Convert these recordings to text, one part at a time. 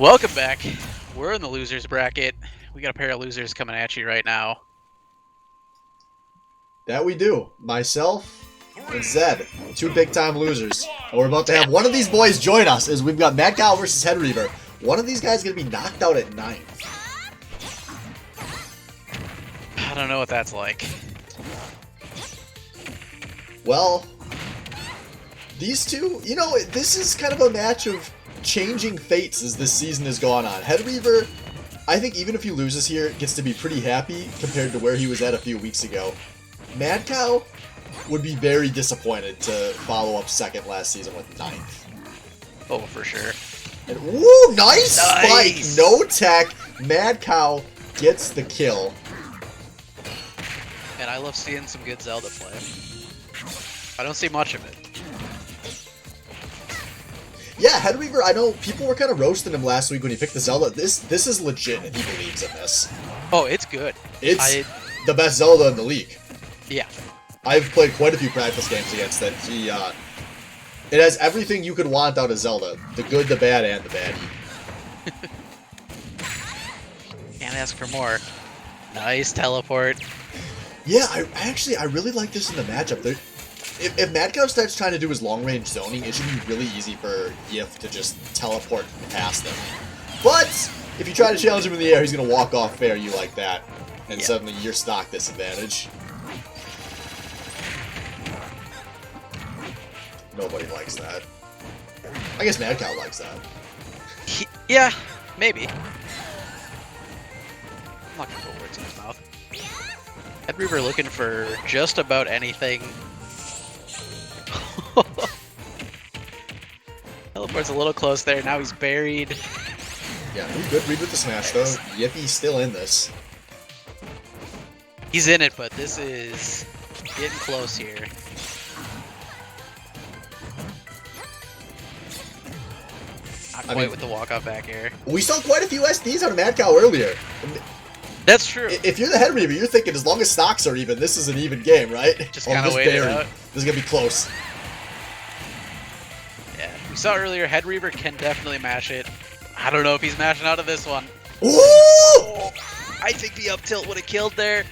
Welcome back. We're in the losers bracket. We got a pair of losers coming at you right now. That we do. Myself and Zed. Two big-time losers. And we're about to have one of these boys join us as we've got Mad Cow versus Head Reaver. One of these guys is going to be knocked out at 9. I don't know what that's like. Well, these two, you know, this is kind of a match of changing fates as this season has gone on. Head Reaver, I think even if he loses here, gets to be pretty happy compared to where he was at a few weeks ago. Mad Cow would be very disappointed to follow up second last season with 9th. Oh, for sure. And, woo, nice spike! No tech. Mad Cow gets the kill. And I love seeing some good Zelda play. I don't see much of it. Yeah, Head Reaver, I know people were kind of roasting him last week when he picked the Zelda. This is legit, and he believes in this. Oh, it's good. It's the best Zelda in the league. Yeah. I've played quite a few practice games against it. It has everything you could want out of Zelda. The good, the bad, and the baddie. Can't ask for more. Nice teleport. Yeah, I really like this in the matchup. If Mad Cow starts trying to do his long-range zoning, it should be really easy for Yif to just teleport past him. But if you try to challenge him in the air, he's going to walk off fair you like that. And suddenly you're stock disadvantage. Nobody likes that. I guess Mad Cow likes that. Yeah, maybe. I'm not gonna put words in his mouth. Head Reaver looking for just about anything. Teleport's a little close there. Now he's buried. Yeah, good read with the smash though. Yippy's still in this. He's in it, but this is getting close here. Not quite with the walk-off back air. We saw quite a few SDs out of Mad Cow earlier. That's true. If you're the Head Reaver, you're thinking as long as stocks are even, this is an even game, right? Just kind of wait it out. This is going to be close. Yeah, we saw earlier, Head Reaver can definitely mash it. I don't know if he's mashing out of this one. Ooh! Oh, I think the up tilt would have killed there.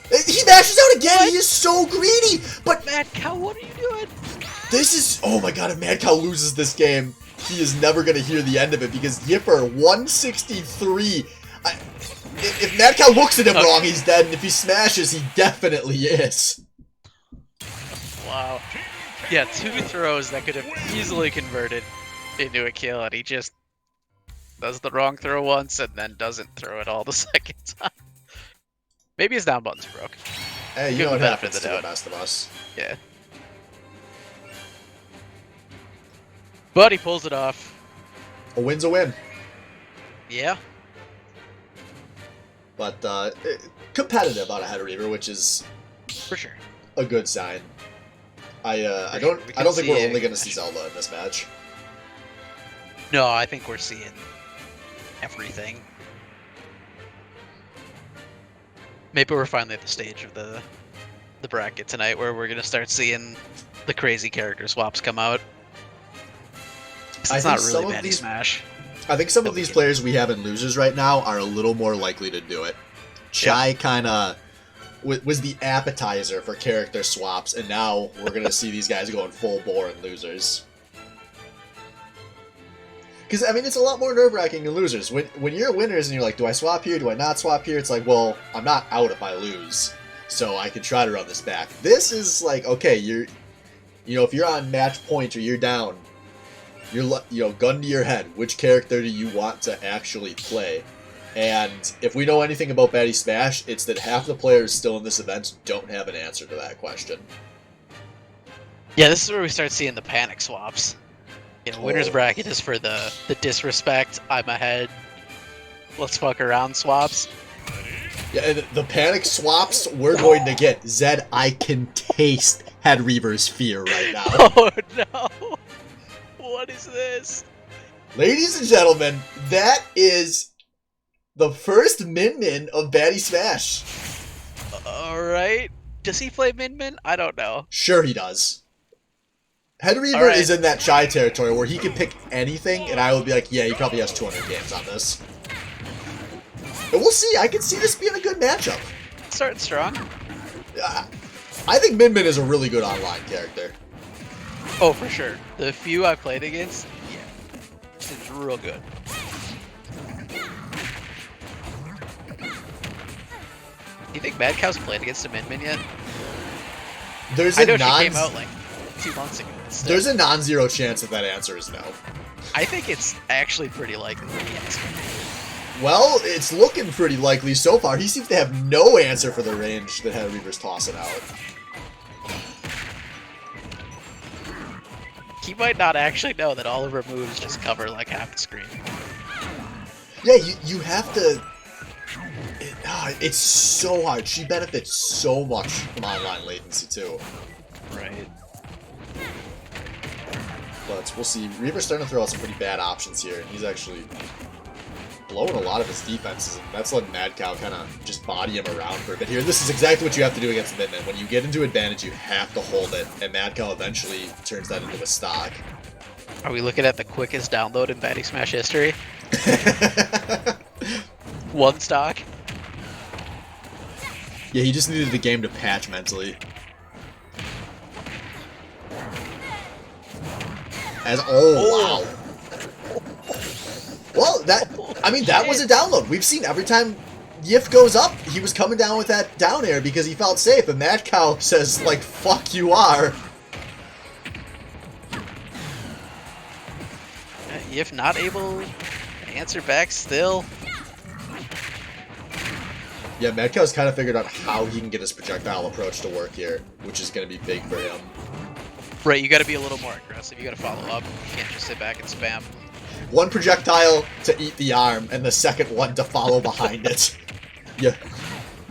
He mashes out again! What? He is so greedy! But Mad Cow, what are you doing? This is... Oh my god, if Mad Cow loses this game, he is never going to hear the end of it because Yipper, 163. If Mad Cow looks at him wrong, he's dead, and if he smashes, he definitely is. Wow. Yeah, 2 throws that could have easily converted into a kill, and he just does the wrong throw once and then doesn't throw it all the second time. Maybe his down button's broke. Hey, you know what happens to the best of us. Yeah. But he pulls it off. A win's a win. Yeah. But competitive out of Head Reaver, which is for sure a good sign. I don't think we're only going to see Zelda in this match. No, I think we're seeing everything. Maybe we're finally at the stage of the bracket tonight where we're going to start seeing the crazy character swaps come out. It's not really Baddy Smash. I think some of these players we have in losers right now are a little more likely to do it. Chai kind of was the appetizer for character swaps, and now we're going to see these guys going full bore in losers. Because, I mean, it's a lot more nerve-wracking in losers. When you're winners and you're like, do I swap here, do I not swap here? It's like, well, I'm not out if I lose, so I can try to run this back. This is like, okay, if you're on match point or you're down, you're gun to your head. Which character do you want to actually play? And if we know anything about Baddy Smash, it's that half the players still in this event don't have an answer to that question. Yeah, this is where we start seeing the panic swaps. Winner's bracket is for the disrespect, I'm ahead, let's fuck around swaps. Yeah, and the panic swaps we're going to get. Zed, I can taste Head Reaver's fear right now. Oh no! What is this? Ladies and gentlemen, that is the first Min-Min of Baddy Smash. Alright. Does he play Min-Min? I don't know. Sure he does. Head Reaver Alright. is in that shy territory where he can pick anything, and I would be like, yeah, he probably has 200 games on this. But we'll see. I can see this being a good matchup. Starting strong. I think Min Min is a really good online character. Oh, for sure. The few I played against, yeah, it's real good. Do you think Mad Cow's played against a Min Min yet? There's I a know she came out like 2 months ago. There's a non-zero chance that answer is no. I think it's actually pretty likely. Yes. Well, it's looking pretty likely so far. He seems to have no answer for the range that Head Reaver's tossing out. He might not actually know that all of her moves just cover like half the screen. Yeah, you have to... it's so hard. She benefits so much from online latency, too. Right. But we'll see. Reaver's starting to throw out some pretty bad options here, and he's actually blowing a lot of his defenses, and that's letting Mad Cow kind of just body him around for a bit here. This is exactly what you have to do against Min Min. When you get into advantage, you have to hold it, and Mad Cow eventually turns that into a stock. Are we looking at the quickest download in Baddy Smash history? 1 stock? Yeah, he just needed the game to patch mentally. Wow. Well, that was a download. We've seen every time Yif goes up, he was coming down with that down air because he felt safe, and Mad Cow says, like, fuck you are. Yif not able to answer back still. Yeah, Mad Cow's kind of figured out how he can get his projectile approach to work here, which is going to be big for him. Right, you gotta be a little more aggressive. You gotta follow up. You can't just sit back and spam. One projectile to eat the arm, and the second one to follow behind it. You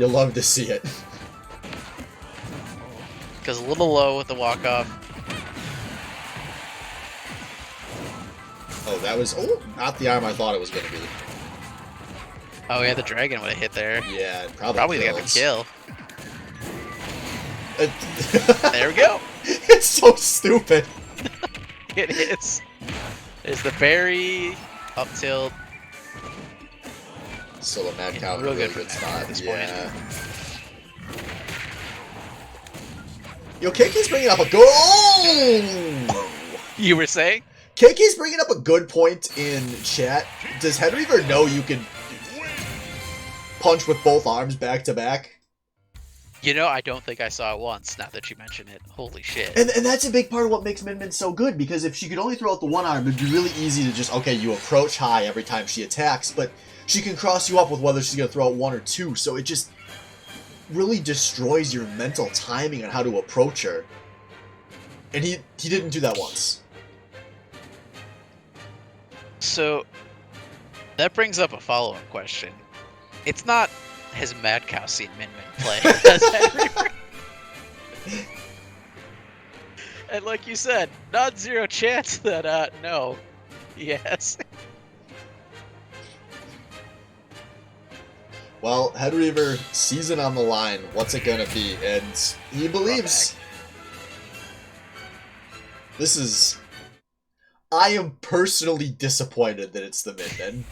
love to see it. Because a little low with the walk-off. Oh, that was... Oh, not the arm I thought it was going to be. Oh yeah, the dragon would have hit there. Yeah, it probably Probably got the kill. Uh, There we go. It's so stupid. It is. There's the berry, up tilt. Still a Mad Cow in a Real really good for good Mad spot. Cow at this Yeah. Yo, KK's bringing up a good... Oh! You were saying? KK's bringing up a good point in chat. Does Head Reaver know you can punch with both arms back to back? You know, I don't think I saw it once, now that you mention it. Holy shit. And that's a big part of what makes Min Min so good, because if she could only throw out the one arm, it'd be really easy to just, okay, you approach high every time she attacks, but she can cross you up with whether she's going to throw out 1 or 2, so it just really destroys your mental timing on how to approach her. And he didn't do that once. So, that brings up a follow-up question. It's not, has Mad Cow seen Min Min play? Has Head Reaver? And like you said, not zero chance that, no. Yes. Well, Head Reaver, season on the line. What's it gonna be? And he believes. This is... I am personally disappointed that it's the Min Min.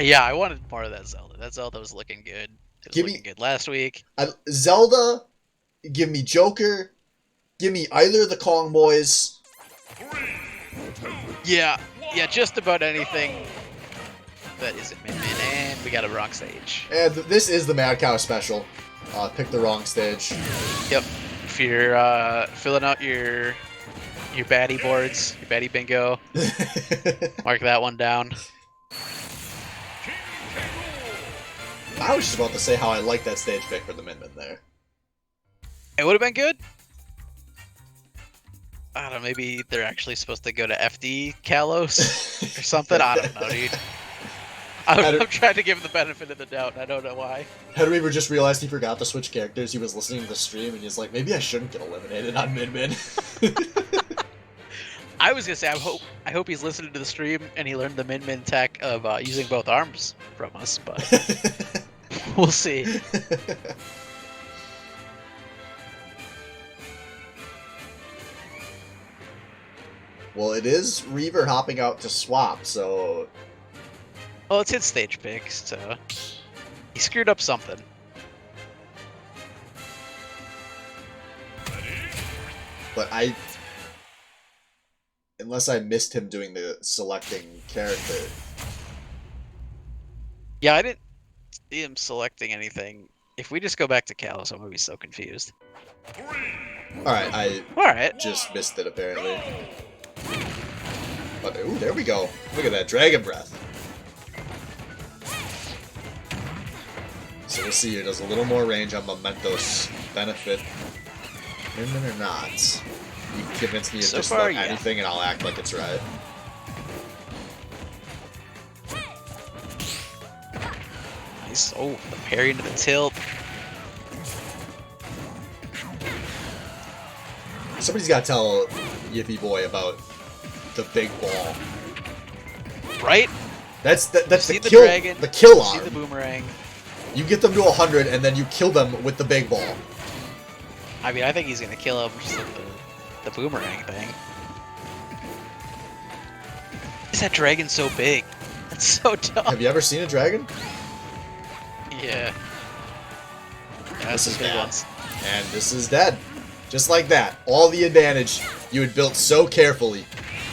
Yeah, I wanted more of that Zelda. That Zelda was looking good. It was looking good last week. Zelda, give me Joker, give me either of the Kong boys. Yeah, just about anything that isn't Min Min, and we got a wrong stage. And this is the Mad Cow special. Pick the wrong stage. Yep. If you're filling out your baddie boards, your baddie bingo, mark that one down. I was just about to say how I like that stage pick for the Min Min there. It would have been good. I don't know, maybe they're actually supposed to go to FD Kalos or something. I don't know, dude. I'm trying to give him the benefit of the doubt. I don't know why. Head Reaver just realized he forgot to switch characters. He was listening to the stream and he's like, maybe I shouldn't get eliminated on Min Min. I was gonna say, I hope he's listening to the stream and he learned the Min Min tech of using both arms from us, but we'll see. Well, it is Reaver hopping out to swap, so... Well, it's his stage pick, so he screwed up something. But unless I missed him doing the selecting character. Yeah, I didn't see him selecting anything. If we just go back to Kalos, I'm gonna be so confused. Alright, I Alright. just missed it apparently. But, ooh, there we go. Look at that, Dragon Breath. So we'll see here, does a little more range on Mementos benefit Min or not? You can convince me of So just far, about yeah. anything and I'll act like it's right. Nice. Oh, the parry into the tilt. Somebody's got to tell Yippee Boy about the big ball. Right? That's the See kill, dragon, the kill see arm. the boomerang. You get them to 100 and then you kill them with the big ball. I mean, I think he's gonna kill him just with the boomerang thing. Is that dragon so big? That's so dumb. Have you ever seen a dragon? Yeah. Yeah, This some is big bad. ones. And this is dead. Just like that. All the advantage you had built so carefully.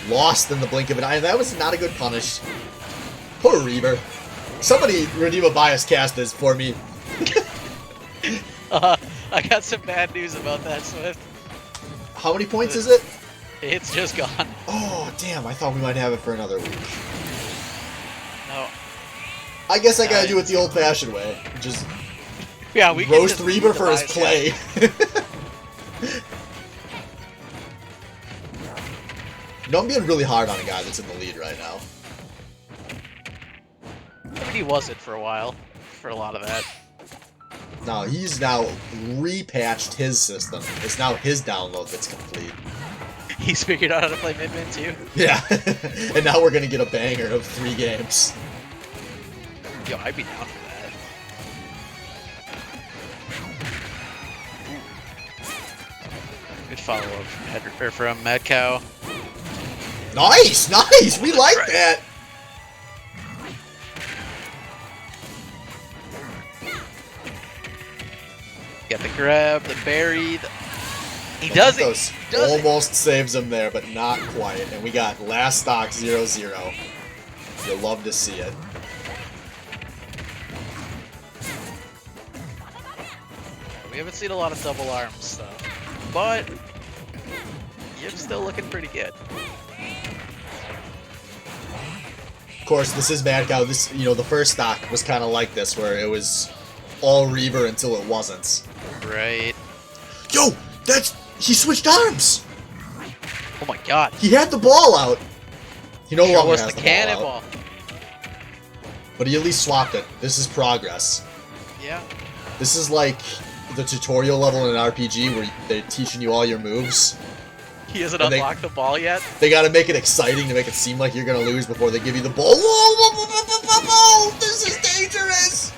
Lost in the blink of an eye. And that was not a good punish. Poor Reaver. Somebody redeem a bias cast this for me. I got some bad news about that, Swift. How many points is it? It's just gone. Oh, damn. I thought we might have it for another week. No. I guess I gotta do it the old-fashioned way. Just Yeah, we can roast just Reaver leave the for his bias play. No, I'm being really hard on a guy that's in the lead right now. I mean, he wasn't for a while, for a lot of that. No, he's now repatched his system. It's now his download that's complete. He's figured out how to play Min-Min too. Yeah, and now we're gonna get a banger of 3 games. Yo, I'd be down for that. Good follow-up from Mad Cow. Nice, nice, we like Right. that. Got the grab, the berry. He does it. Those He does it. almost saves him there, but not quite. And we got last stock 0-0. You'll love to see it. We haven't seen a lot of double arms stuff, but you're still looking pretty good. Of course, this is Mad Cow. This, you know, the first stock was kind of like this, where it was all Reaver until it wasn't. Right. Yo, he switched arms. Oh my god. He had the ball out. He no Show longer us has the the ball out. cannonball. But he at least swapped it. This is progress. Yeah. This is like the tutorial level in an RPG where they're teaching you all your moves. He hasn't And unlocked the ball yet. They gotta make it exciting to make it seem like you're gonna lose before they give you the ball. Whoa, whoa, whoa, whoa, whoa, whoa, whoa, this is dangerous!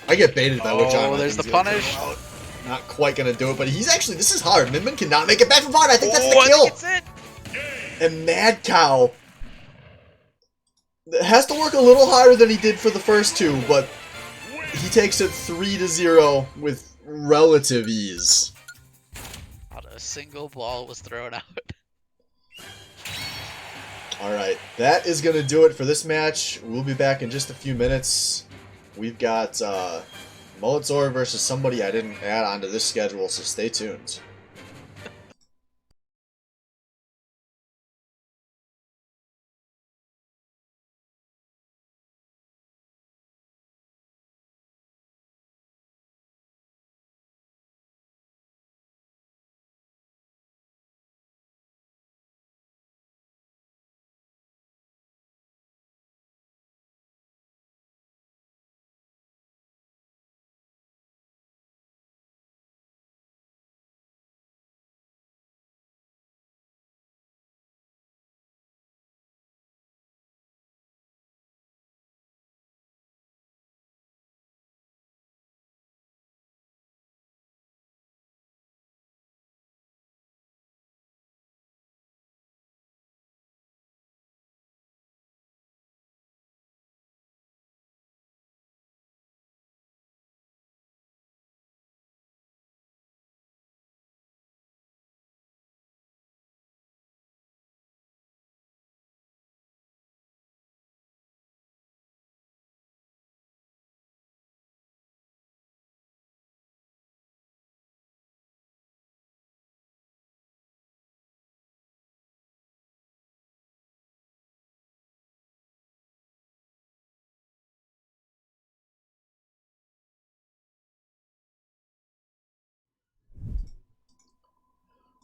I get baited by which arm. Oh, I there's think the he's gonna punish. come out. Not quite gonna do it, but he's actually, this is hard. Min cannot make it back from hard. I think that's the Oh, I kill. think it's it. And Mad Cow has to work a little harder than he did for the first 2, but he takes it 3-0 with relative ease. Not a single ball was thrown out. Alright, that is going to do it for this match. We'll be back in just a few minutes. We've got Molitzor versus somebody I didn't add onto this schedule, so stay tuned.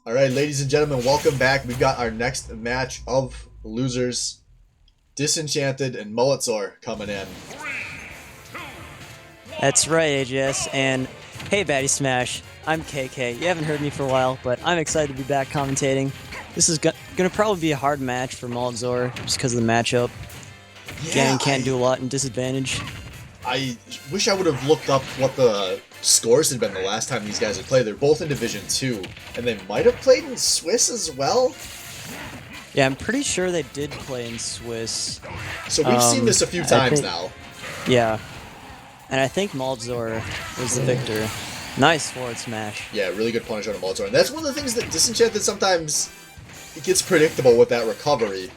All right, ladies and gentlemen, welcome back. We've got our next match of losers. Disenchanted and Mulletsor coming in. That's right, AJS, and hey, Baddy Smash. I'm KK. You haven't heard me for a while, but I'm excited to be back commentating. This is gonna probably be a hard match for Mulletsor just because of the matchup. Ganon can't do a lot in disadvantage. I wish I would have looked up what the scores had been the last time these guys had played. They're both in Division 2, and they might have played in Swiss as well. Yeah, I'm pretty sure they did play in Swiss. So we've seen this a few times now. Yeah. And I think Mulletsor was the victor. Nice forward smash. Yeah, really good punish on a Mulletsor. And that's one of the things that Disenchanted sometimes it gets predictable with that recovery.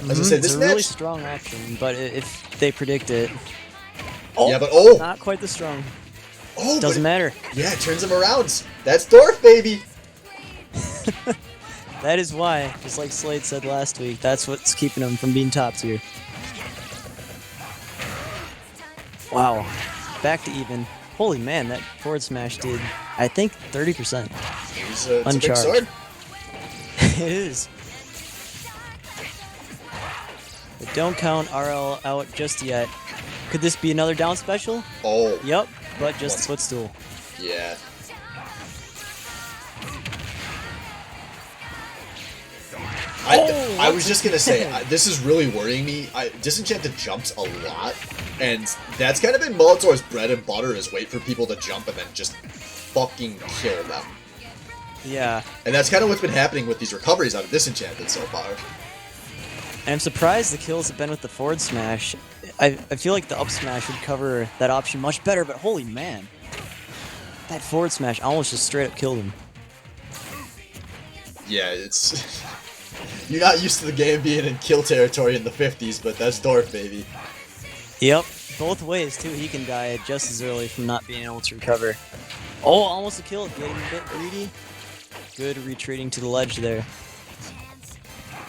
As I said, this it's a match... really strong option, but if they predict it... Yeah, but Not quite the strong. Oh, Doesn't matter. Yeah, it turns him around. That's Dorf, baby! That is why, just like Slade said last week, that's what's keeping him from being top tier. Wow. Back to even. Holy man, that forward smash did, I think, 30%. It's a big sword. It is. But don't count RL out just yet. Could this be another down special? Oh. Yep, but just a footstool. Yeah. I was just gonna say, this is really worrying me. Disenchanted jumps a lot, and that's kind of been Mulletsor's bread and butter, is wait for people to jump and then just fucking kill them. Yeah. And that's kind of what's been happening with these recoveries out of Disenchanted so far. And I'm surprised the kills have been with the forward smash. I feel like the up smash would cover that option much better, but holy man. That forward smash almost just straight up killed him. Yeah, it's... You're not used to the game being in kill territory in the 50s, but that's Dorf, baby. Yep, both ways too. He can die just as early from not being able to recover. Oh, almost a kill, getting a bit greedy. Good retreating to the ledge there.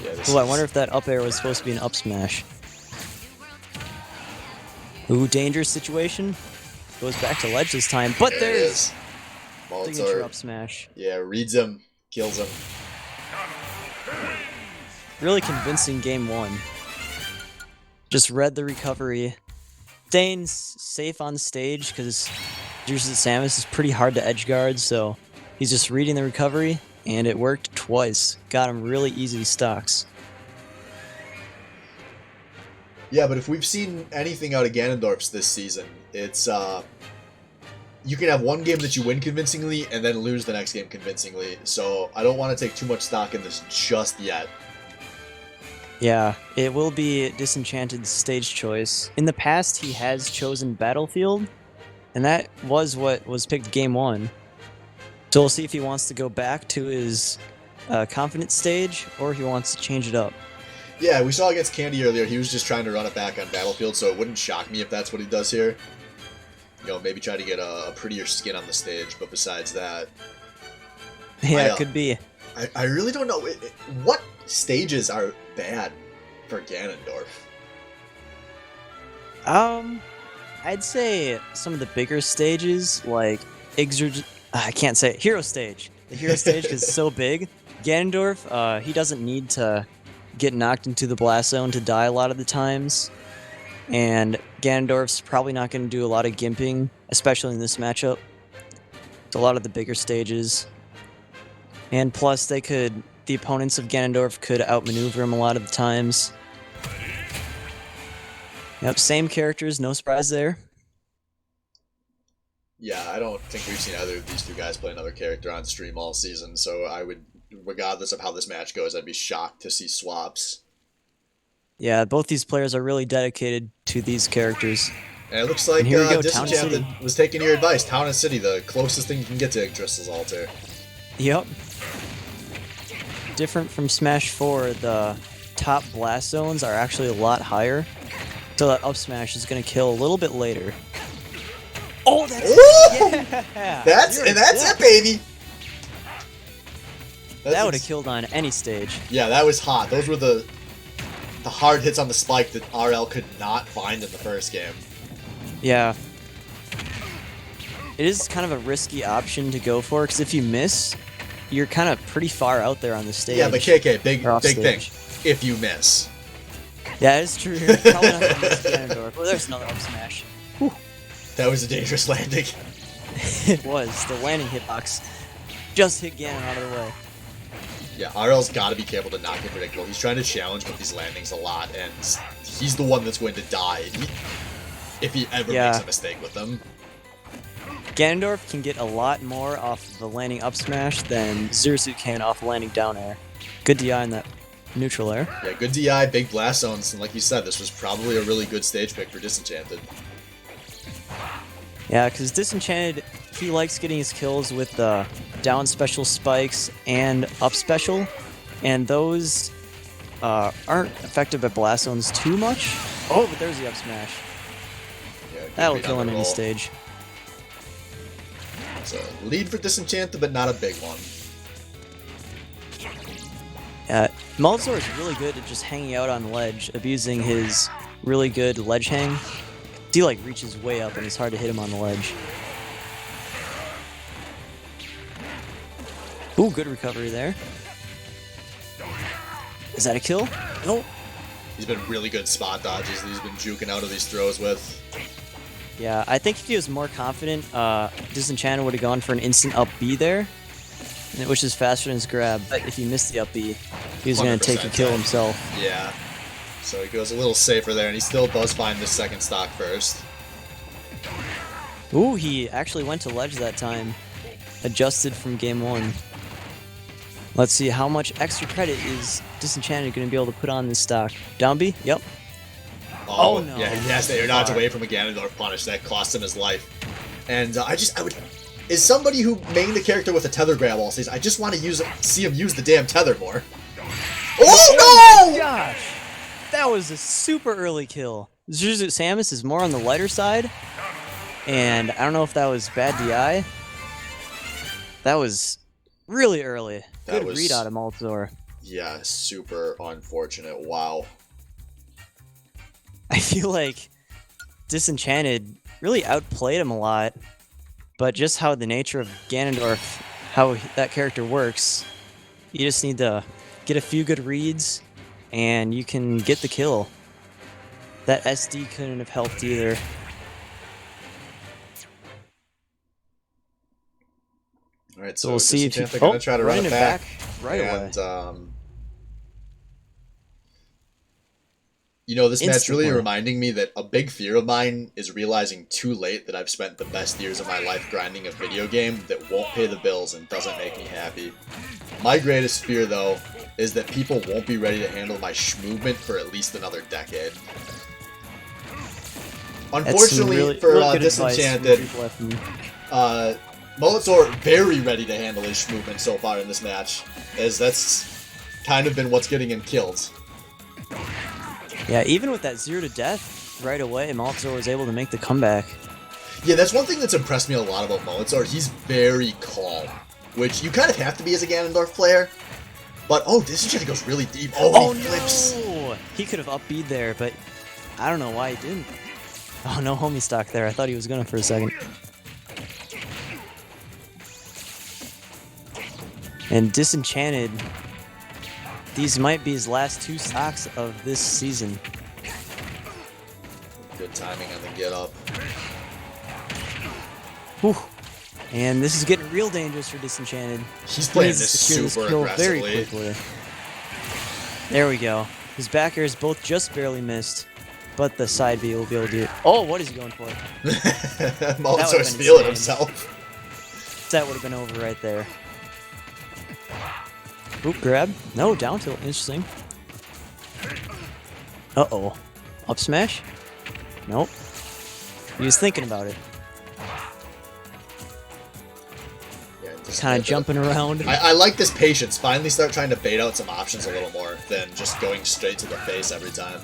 Yeah, I wonder if that up air was supposed to be an up smash. Ooh, dangerous situation. Goes back to ledge this time, but there's signature up smash. Yeah, reads him, kills him. Really convincing game one. Just read the recovery. Staying safe on stage because Samus is pretty hard to edge guard, so he's just reading the recovery, and it worked twice. Got him really easy stocks. Yeah, but if we've seen anything out of Ganondorf's this season, it's you can have one game that you win convincingly and then lose the next game convincingly. So I don't want to take too much stock in this just yet. Yeah, it will be Disenchanted's stage choice. In the past, he has chosen Battlefield, and that was what was picked game one. So we'll see if he wants to go back to his confident stage, or if he wants to change it up. Yeah, we saw against Candy earlier, he was just trying to run it back on Battlefield, so it wouldn't shock me if that's what he does here. You know, maybe try to get a prettier skin on the stage, but besides that... Yeah, it could be. I really don't know. What stages are bad for Ganondorf? I'd say some of the bigger stages, like I can't say it. Hero stage. The hero stage is so big. Ganondorf, he doesn't need to get knocked into the blast zone to die a lot of the times. And Ganondorf's probably not going to do a lot of gimping, especially in this matchup. It's a lot of the bigger stages. And plus, the opponents of Ganondorf could outmaneuver him a lot of the times. Yep, same characters, no surprise there. Yeah, I don't think we've seen either of these two guys play another character on stream all season, so I would, regardless of how this match goes, I'd be shocked to see swaps. Yeah, both these players are really dedicated to these characters. And it looks like Disenchanted was taking your advice. Town and City, the closest thing you can get to Yggdrasil's altar. Yep. Different from Smash 4, the top blast zones are actually a lot higher. So that up smash is going to kill a little bit later. Oh, that's it! Yeah! That's it, baby! That would have killed on any stage. Yeah, that was hot. Those were the hard hits on the spike that RL could not find in the first game. Yeah. It is kind of a risky option to go for, because if you miss, you're kind of pretty far out there on the stage. Yeah, but KK, big or off thing. stage. If you miss. Yeah, it's true. You're probably not gonna miss Ganondorf. Oh, there's another up smash. That was a dangerous landing. It was. The landing hitbox just hit Ganon out of the way. Yeah, RL's got to be careful to not get predictable. He's trying to challenge with these landings a lot, and he's the one that's going to die if he ever makes a mistake with them. Ganondorf can get a lot more off the landing up smash than Zero Suit can off landing down air. Good DI in that neutral air. Yeah, good DI, big blast zones, and like you said, this was probably a really good stage pick for Disenchanted. Yeah, because Disenchanted, he likes getting his kills with the down special spikes and up special, and those aren't affected by blast zones too much. Oh, but there's the up smash. Yeah, good That'll read kill on on the any roll. stage. It's a lead for Disenchanted, but not a big one. Malzor is really good at just hanging out on the ledge, abusing his really good ledge hang. He like reaches way up and it's hard to hit him on the ledge. Ooh, good recovery there. Is that a kill? Nope. He's been really good spot dodges that he's been juking out of these throws with. Yeah, I think if he was more confident, Disenchanted would have gone for an instant up B there, which is faster than his grab. But if he missed the up B, he was going to take a kill himself. Yeah. So he goes a little safer there, and he still does find this second stock first. Ooh, he actually went to ledge that time. Adjusted from game 1. Let's see, how much extra credit is Disenchanted going to be able to put on this stock? Down B? Yep. Oh, no. Yeah, he has to air dodge away from a Ganondorf punish. That cost him his life. And I would... As somebody who mained a character with a tether grab all season, I just want to see him use the damn tether more. Oh, no! Gosh! That was a super early kill. Zuzu Samus is more on the lighter side. And I don't know if that was bad DI. That was really early. Good read out of Malzor. Yeah, super unfortunate. Wow. I feel like Disenchanted really outplayed him a lot. But just how the nature of Ganondorf, how that character works, you just need to get a few good reads, and you can get the kill. That SD couldn't have helped either. All right, So we'll see if Disenchanted he gonna try to run it back right and, away. You know, this match Instantly. really reminding me that a big fear of mine is realizing too late that I've spent the best years of my life grinding a video game that won't pay the bills and doesn't make me happy. My greatest fear, though, is that people won't be ready to handle my movement for at least another decade. Unfortunately for Disenchanted, Molotov very ready to handle his movement so far in this match, as that's kind of been what's getting him killed. Yeah, even with that 0 to death right away, Malzor was able to make the comeback. Yeah, that's one thing that's impressed me a lot about Molotov. He's very calm, which you kind of have to be as a Ganondorf player. But, oh, Disenchanted goes really deep. Oh, he flips. No! He could have up B'd there, but I don't know why he didn't. Oh, no homie stock there. I thought he was gonna for a second. And Disenchanted, these might be his last 2 stocks of this season. Good timing on the get up. Whew. And this is getting real dangerous for Disenchanted. He's playing He needs to this secure super kill very aggressively. quickly. There we go. His back airs both just barely missed, but the side B will be able to do it. Oh, what is he going for? Molotov's feeling insane. himself. That would have been over right there. Oop, grab. No, down tilt. Interesting. Uh-oh. Up smash? Nope. He was thinking about it. Yeah, just Kind of jumping around. I like this patience. Finally start trying to bait out some options a little more than just going straight to the face every time.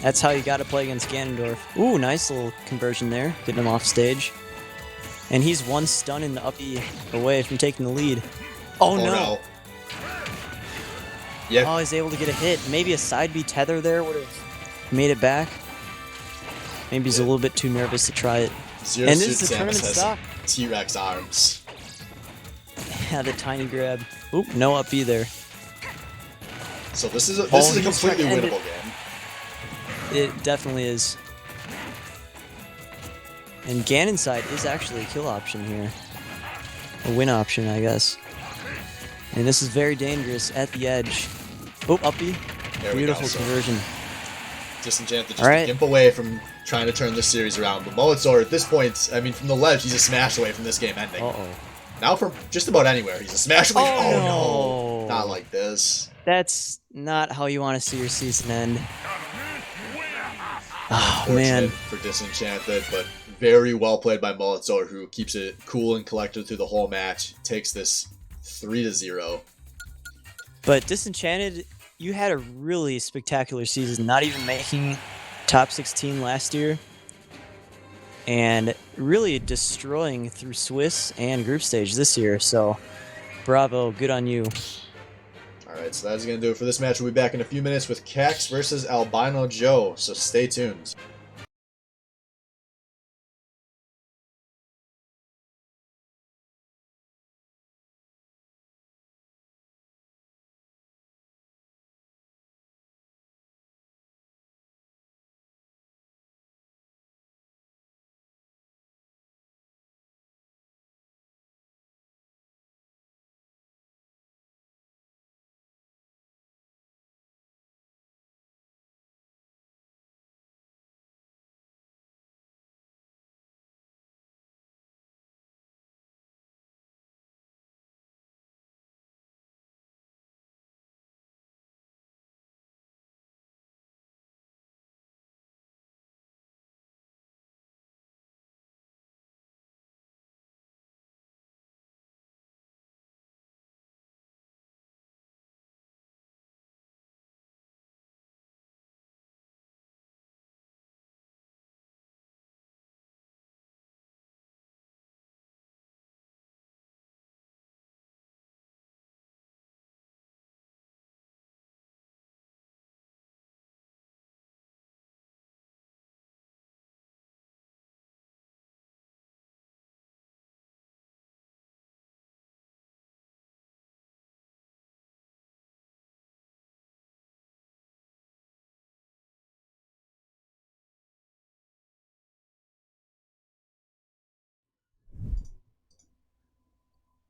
That's how you got to play against Ganondorf. Ooh, nice little conversion there. Getting him off stage. And he's one stun in the up E away from taking the lead. Oh, no. Yeah. Oh, he's able to get a hit. Maybe a side B tether there would have made it back. Maybe he's a little bit too nervous to try it. Zero And Suit this is the Samus tournament has stock. T-Rex arms. Yeah, the tiny grab. Oop, no up B there. So this is a he's completely trying to end winnable game. It definitely is. And Ganon's side is actually a kill option here. A win option, I guess. And this is very dangerous at the edge. Oh, up B. There we go. Beautiful So conversion. Disenchanted just All right. a gimp away from trying to turn this series around. But Molitor, at this point, I mean, from the ledge, he's a smash away from this game ending. Uh-oh. Now from just about anywhere, he's a smash away. Oh, no! no. Not like this. That's not how you want to see your season end. Oh, man. For Disenchanted, but very well played by Molitor, who keeps it cool and collected through the whole match. Takes this 3-0. But Disenchanted, you had a really spectacular season, not even making top 16 last year. And really destroying through Swiss and group stage this year. So, bravo, good on you. Alright, so that's going to do it for this match. We'll be back in a few minutes with Cax versus Albino Joe, so stay tuned.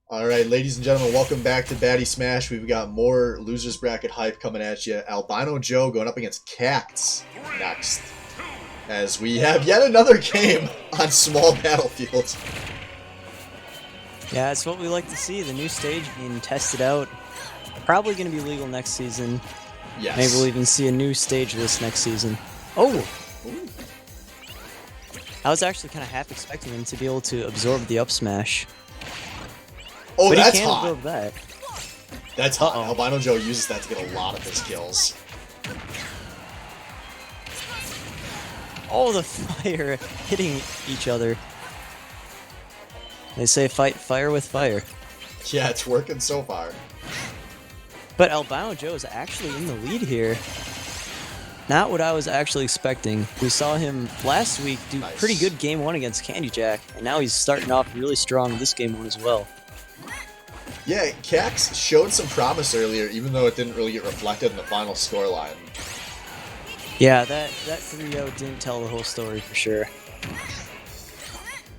Alright, ladies and gentlemen, welcome back to Baddy Smash. We've got more Losers Bracket hype coming at you. Albino Joe going up against Cax next. As we have yet another game on small battlefield. Yeah, it's what we like to see, the new stage being tested out. Probably going to be legal next season. Yes. Maybe we'll even see a new stage list next season. Oh! Ooh. I was actually kind of half expecting him to be able to absorb the up smash. Oh, But that's he can hot. absorb that. That's hot. Uh-oh. Albino Joe uses that to get a lot of his kills. Oh, the fire hitting each other. They say fight fire with fire. Yeah, it's working so far. But Albino Joe is actually in the lead here. Not what I was actually expecting. We saw him last week do Nice. pretty good game 1 against Candy Jack, and now he's starting off really strong this game 1 as well. Yeah, Cax showed some promise earlier, even though it didn't really get reflected in the final scoreline. Yeah, that 3-0 didn't tell the whole story for sure.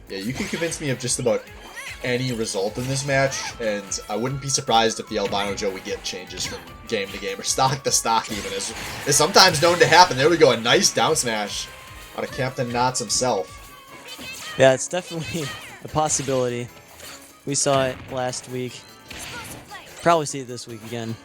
Yeah, you can convince me of just about any result in this match, and I wouldn't be surprised if the Albino Joe we get changes from game to game, or stock to stock even, is sometimes known to happen. There we go, a nice down smash out of Captain Knots himself. Yeah, it's definitely a possibility. We saw it last week. Probably see it this week again.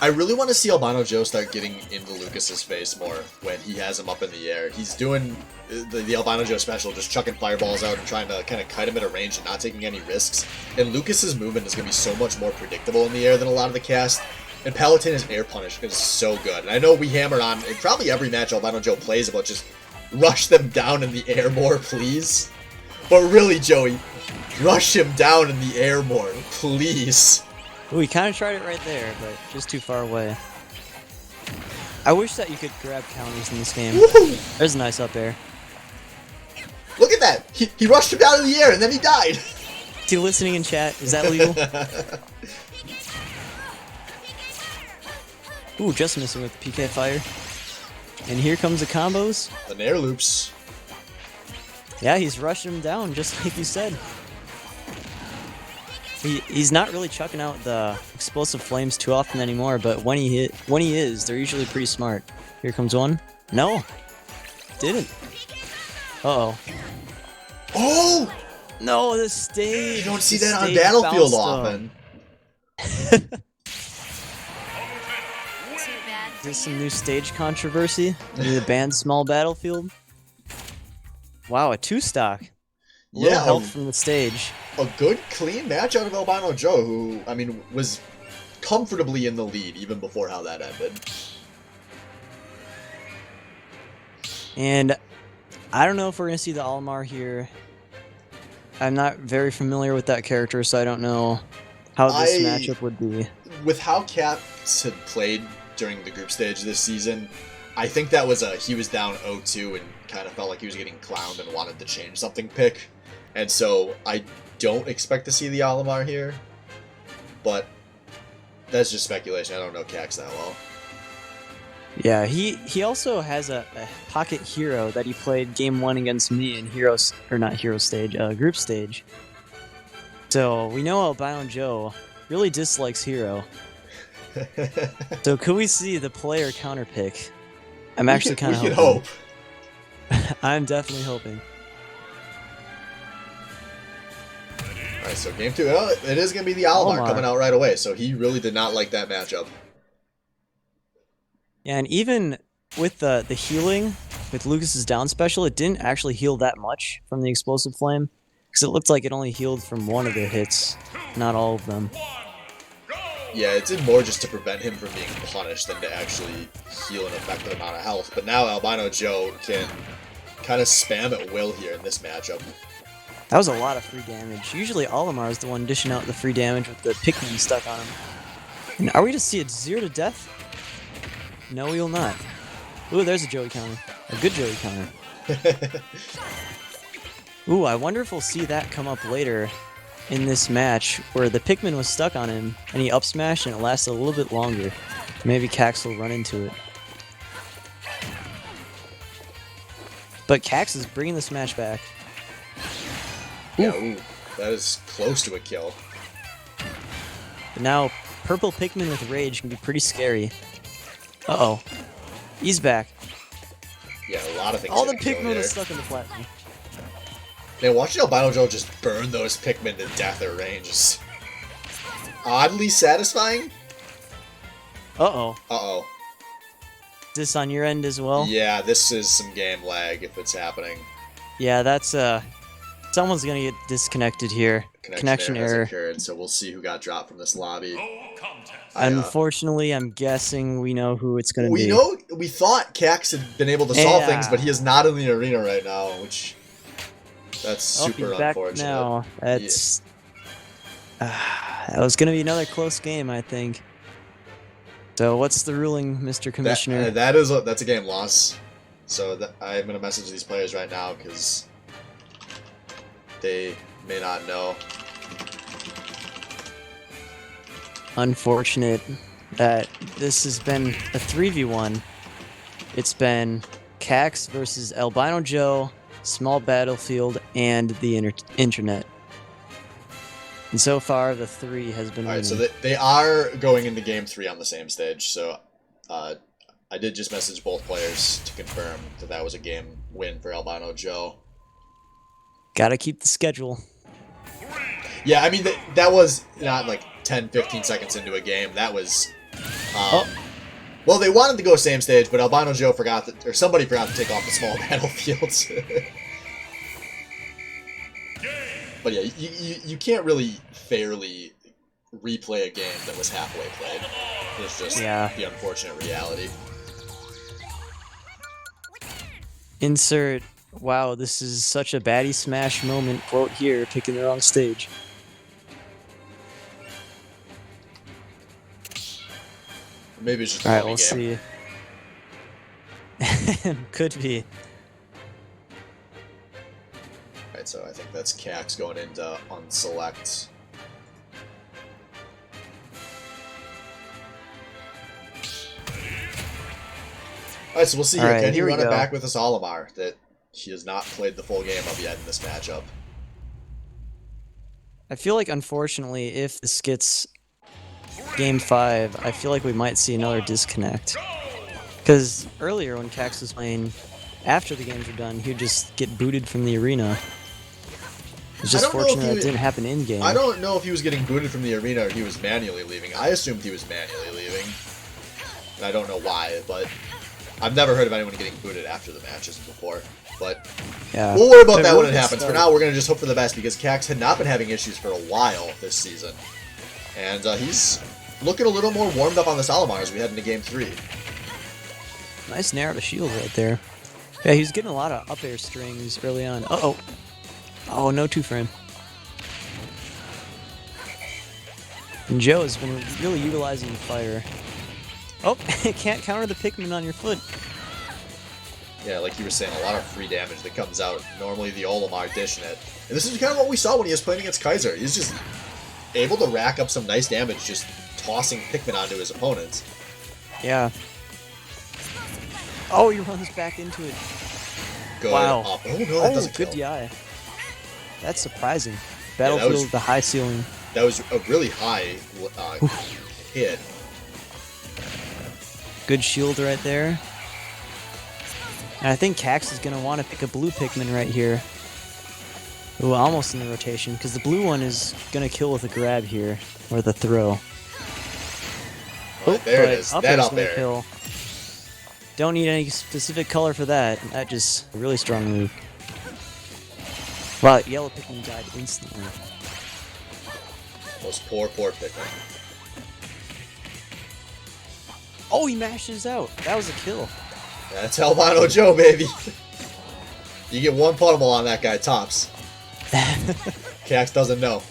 I really want to see Albino Joe start getting into Lucas's face more when he has him up in the air. He's doing the Albino Joe special, just chucking fireballs out and trying to kind of kite him at a range and not taking any risks. And Lucas's movement is going to be so much more predictable in the air than a lot of the cast. And Palutena's air punish is so good. And I know we hammer on in probably every match Albino Joe plays about just rush them down in the air more, please. But really, Joey, rush him down in the air more, please. Ooh, he kind of tried it right there, but just too far away. I wish that you could grab counters in this game. Woohoo! There's a nice up air. Look at that! He rushed him down in the air and then he died! Is he listening in chat? Is that legal? Ooh, just missing with the PK fire. And here comes the combos. The Nair loops. Yeah, he's rushing him down, just like you said. He's not really chucking out the explosive flames too often anymore, but when he is, they're usually pretty smart. Here comes one. No, didn't. Uh-oh. Oh! No, the stage. You don't see the that on stage Battlefield bounced him. often. Is this some new stage controversy? Maybe the banned small Battlefield? Wow, a 2-stock. Little Yeah, help from the stage. a good, clean match out of Albino Joe, who, I mean, was comfortably in the lead even before how that ended. And I don't know if we're going to see the Almar here. I'm not very familiar with that character, so I don't know how this matchup would be. With how Caps had played during the group stage this season, I think that was he was down 0-2 and kind of felt like he was getting clowned and wanted to change something pick. And so I don't expect to see the Alamar here, but that's just speculation. I don't know Cax that well. Yeah, he also has a pocket hero that he played game 1 against me in group stage. So we know Albino Joe really dislikes hero. So could we see the player counter pick? I'm actually kind of We hoping. can hope. I'm definitely hoping. Alright, so game 2. Well, it is going to be the Alamar Alamar. coming out right away, so he really did not like that matchup. Yeah, and even with the healing, with Lucas's down special, it didn't actually heal that much from the explosive flame, because it looked like it only healed from one of the hits, not all of them. Yeah, it did more just to prevent him from being punished than to actually heal an effective amount of health. But now Albino Joe can kind of spam at will here in this matchup. That was a lot of free damage. Usually Olimar is the one dishing out the free damage with the Pikmin stuck on him. And are we to see it 0 to death? No, we will not. Ooh, there's a Joey counter. A good Joey counter. Ooh, I wonder if we'll see that come up later in this match, where the Pikmin was stuck on him, and he up smashed, and it lasted a little bit longer. Maybe Cax will run into it. But Cax is bringing this match back. Yeah, ooh, that is close to a kill. But now, purple Pikmin with Rage can be pretty scary. Uh-oh. He's back. Yeah, a lot of things. All the hitting Pikmin there. are stuck in the platform. Man, watching Albino Joe just burn those Pikmin to death at range is oddly satisfying. Uh-oh. Uh-oh. Is this on your end as well? Yeah, this is some game lag if it's happening. Yeah, that's, someone's gonna get disconnected here. Connection has error. occurred, so we'll see who got dropped from this lobby. Unfortunately, I'm guessing we know who it's gonna be. We thought Cax had been able to solve Yeah. things, but he is not in the arena right now, which that's Oh, super he's back unfortunate. now. That's that was gonna be another close game, I think. So what's the ruling, Mr. Commissioner? That's a game loss. So I'm gonna message these players right now because they may not know. Unfortunate that this has been a 3v1. It's been Cax versus Albino Joe, Small Battlefield, and the internet. And so far, the 3 has been Alright, winning. so they are going into game 3 on the same stage, so I did just message both players to confirm that was a game win for Albino Joe. Gotta keep the schedule. Yeah, I mean, that was not like 10, 15 seconds into a game. That was... Well, they wanted to go same stage, but Albino Joe forgot that, or somebody forgot to take off the small battlefields. But yeah, you can't really fairly replay a game that was halfway played. It's just the unfortunate reality. Insert, wow, this is such a baddie smash moment quote here, picking the wrong stage. Maybe it's just a Alright, funny we'll game. see. Could be. Alright, Alright, so I think that's Cax going into unselect. Alright, so we'll see here. Alright, Can he here we run it go. back with this Olimar that he has not played the full game of yet in this matchup? I feel like, unfortunately, if this gets Game 5, I feel like we might see another disconnect. Because earlier, when Cax was playing, after the games were done, he would just get booted from the arena. It's just fortunate that it didn't happen in-game. I don't know if he was getting booted from the arena or he was manually leaving. I assumed he was manually leaving. And I don't know why, but I've never heard of anyone getting booted after the matches before. But Yeah. we'll worry about that when it wasn't happens. For started. now, we're going to just hope for the best because Cax had not been having issues for a while this season. And he's looking a little more warmed up on this Olimar as we head into Game 3. Nice narrow to shield right there. Yeah, he was getting a lot of up air strings early on. Uh-oh. Oh, no two-frame. And Joe has been really utilizing the fire. Oh, can't counter the Pikmin on your foot. Yeah, like you were saying, a lot of free damage that comes out. Normally the Olimar dishing it. And this is kind of what we saw when he was playing against Kaiser. He's just able to rack up some nice damage just tossing Pikmin onto his opponents. Yeah. Oh, he runs back into it. Good Wow. up. Oh no, that doesn't good kill. DI. That's surprising. that Battlefield, was- the high ceiling. That was a really high hit. Good shield right there. And I think Cax is going to want to pick a blue Pikmin right here. Ooh, almost in the rotation, because the blue one is going to kill with a grab here, or the throw. Oh, there it but is. Up That air's up gonna there. kill. Don't need any specific color for that. That just a really strong move. Wow, yellow Pikmin died instantly. Those poor Pikmin. Oh, he mashes out. That was a kill. That's Albino Joe, baby. You get one pummel on that guy, tops. Cax doesn't know.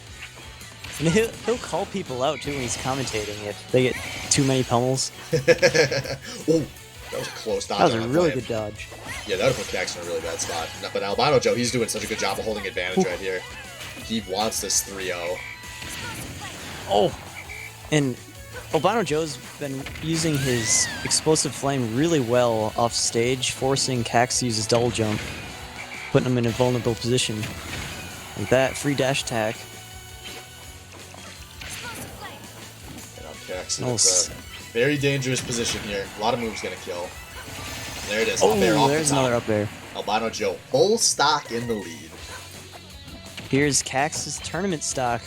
And he'll call people out too when he's commentating if they get too many pummels. Ooh, that was a close dodge. That was a on really flame. good dodge. Yeah, that would put Cax in a really bad spot. But Albino Joe, he's doing such a good job of holding advantage right here. He wants this 3-0. Oh, and Albino Joe's been using his explosive flame really well off stage, forcing Cax to use his double jump, putting him in a vulnerable position. Like that, free dash attack. And Cax Oh, is a very dangerous position here. A lot of moves gonna kill. There it is. Oh, Up air off there's the top. another up air. Albino Joe, full stock in the lead. Here's Cax's tournament stock.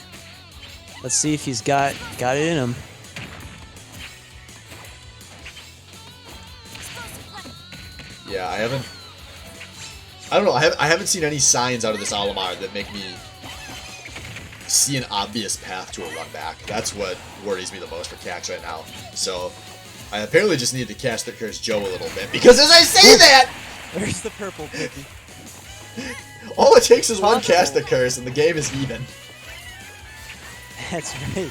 Let's see if he's got it in him. Yeah, I don't know. I haven't seen any signs out of this Olimar that make me see an obvious path to a run back. That's what worries me the most for Cax right now. So I apparently just need to cast the curse Joe a little bit because as I say that, There's the purple Piggy. all it takes is one Possible. cast the curse and the game is even. That's right.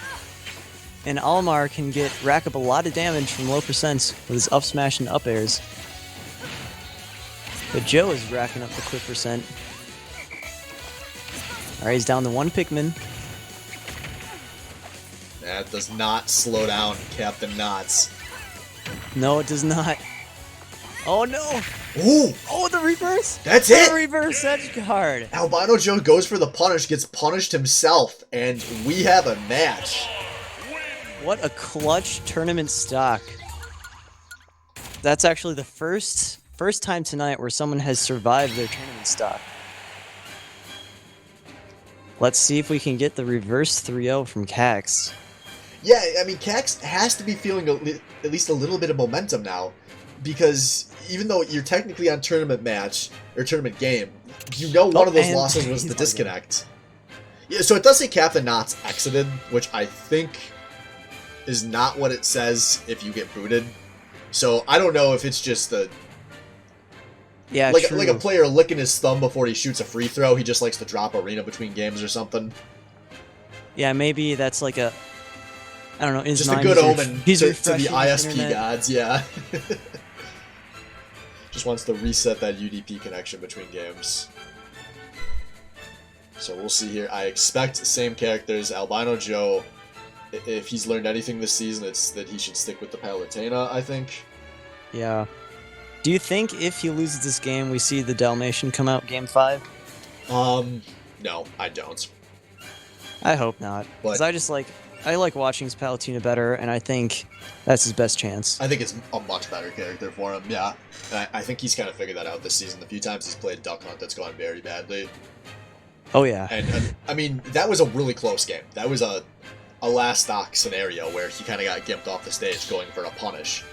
And Almar can rack up a lot of damage from low percents with his up smash and up airs. But Joe is racking up the quick percent. Alright, he's down to one Pikmin. That does not slow down Captain Knots. No, it does not. Oh no! Ooh, Oh, the reverse! that's The it! reverse edge guard! Albino Joe goes for the punish, gets punished himself, and we have a match. What a clutch tournament stock. That's actually the first time tonight where someone has survived their tournament stock. Let's see if we can get the reverse 3-0 from Cax. Yeah, I mean, Cax has to be feeling at least a little bit of momentum now, because even though you're technically on tournament match, or tournament game, you know one of those and losses was he's the not disconnect. Yeah, so it does say Captain Knots exited, which I think is not what it says if you get booted. So I don't know if it's just a Yeah, like true. a player licking his thumb before he shoots a free throw. He just likes to drop arena between games or something. Yeah, maybe that's like a... I don't know. In his Just a mind, good he's omen he's to the refreshing his ISP internet. gods, yeah. Just wants to reset that UDP connection between games. So we'll see here. I expect same characters. Albino Joe, if he's learned anything this season, it's that he should stick with the Palutena, I think. Yeah. Do you think if he loses this game, we see the Dalmatian come out game 5? No, I don't. I hope not. Because But I like watching his Palutena better, and I think that's his best chance. I think it's a much better character for him, yeah. And I think he's kind of figured that out this season. The few times he's played Duck Hunt, that's gone very badly. Oh, yeah. And I mean, that was a really close game. That was a last stock scenario where he kind of got gimped off the stage going for a punish.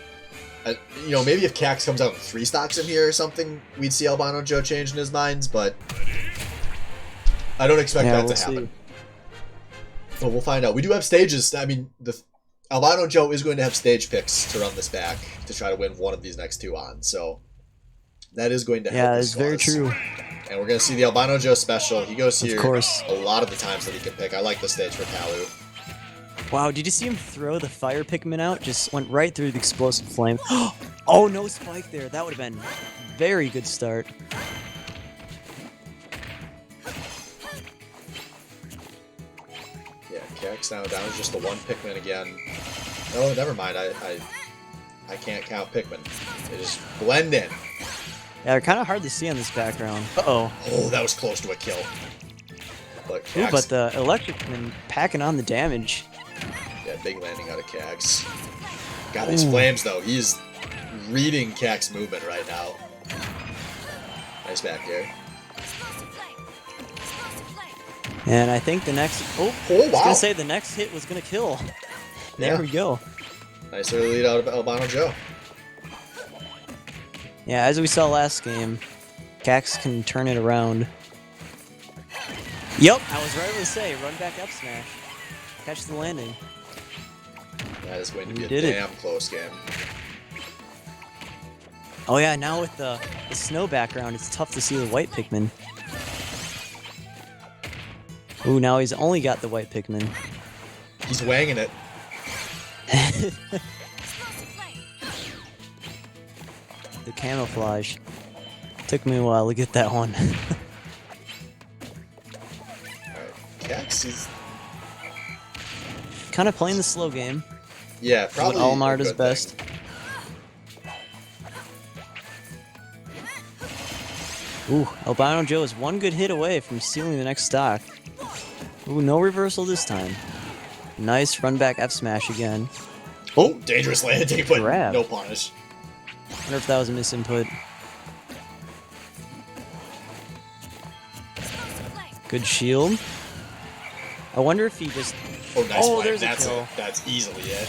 You know, maybe if Cax comes out in 3 stocks in here or something, we'd see Albino Joe change in his minds, but I don't expect that to happen. But we'll find out. We do have stages. I mean, the Albino Joe is going to have stage picks to run this back to try to win one of these next 2 on, so that is going to help. Yeah, it's very true. And we're going to see the Albino Joe special. He goes here Of course. a lot of the times that he can pick. I like the stage for Palu. Wow, did you see him throw the fire Pikmin out? Just went right through the explosive flame. Oh, no spike there. That would have been a very good start. Yeah, Cax now down to just the 1 Pikmin again. Oh, never mind. I can't count Pikmin. They just blend in. Yeah, they're kind of hard to see on this background. Uh-oh. Oh, that was close to a kill. But Ooh, Cax, but the electric Pikmin packing on the damage. yeah, big landing out of Cax. Got these flames though. He's reading Cax movement right now. Nice back here. And I think the next... Oh, Oh, I was wow. going to say the next hit was going to kill. There Yeah. we go. Nice early lead out of Albino Joe. Yeah, as we saw last game, Cax can turn it around. Yep, I was right to say, run back up smash. Catch the landing. That is going to We be a did it. damn close game. Oh yeah, now with the snow background, it's tough to see the white Pikmin. Ooh, now he's only got the white Pikmin. He's wanging it. The camouflage. Took me a while to get that one. Alright. Cax is... Kind of playing the slow game. Yeah, probably what Almar a does good best. thing. Ooh, Albino Joe is one good hit away from sealing the next stock. Ooh, no reversal this time. Nice run back F smash again. Oh, dangerous landing, but Grab. no punish. Wonder if that was a misinput. Good shield. I wonder if he just... Oh, nice Oh, play. there's a That's kill. it. That's easily it.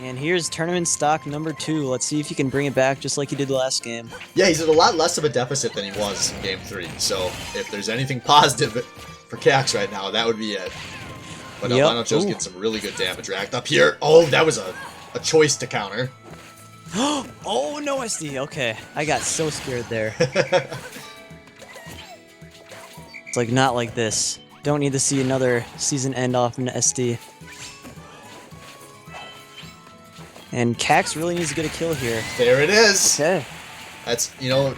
And here's tournament stock number 2. Let's see if he can bring it back just like he did last game. Yeah, he's at a lot less of a deficit than he was in Game 3. So if there's anything positive for Cax right now, that would be it. But Yep. Albino Joe's Ooh. getting some really good damage racked up here. Oh, that was a choice to counter. Oh, no SD. Okay, I got so scared there. It's like, not like this. Don't need to see another season end off in SD. And Cax really needs to get a kill here. There it is. Okay. That's, you know,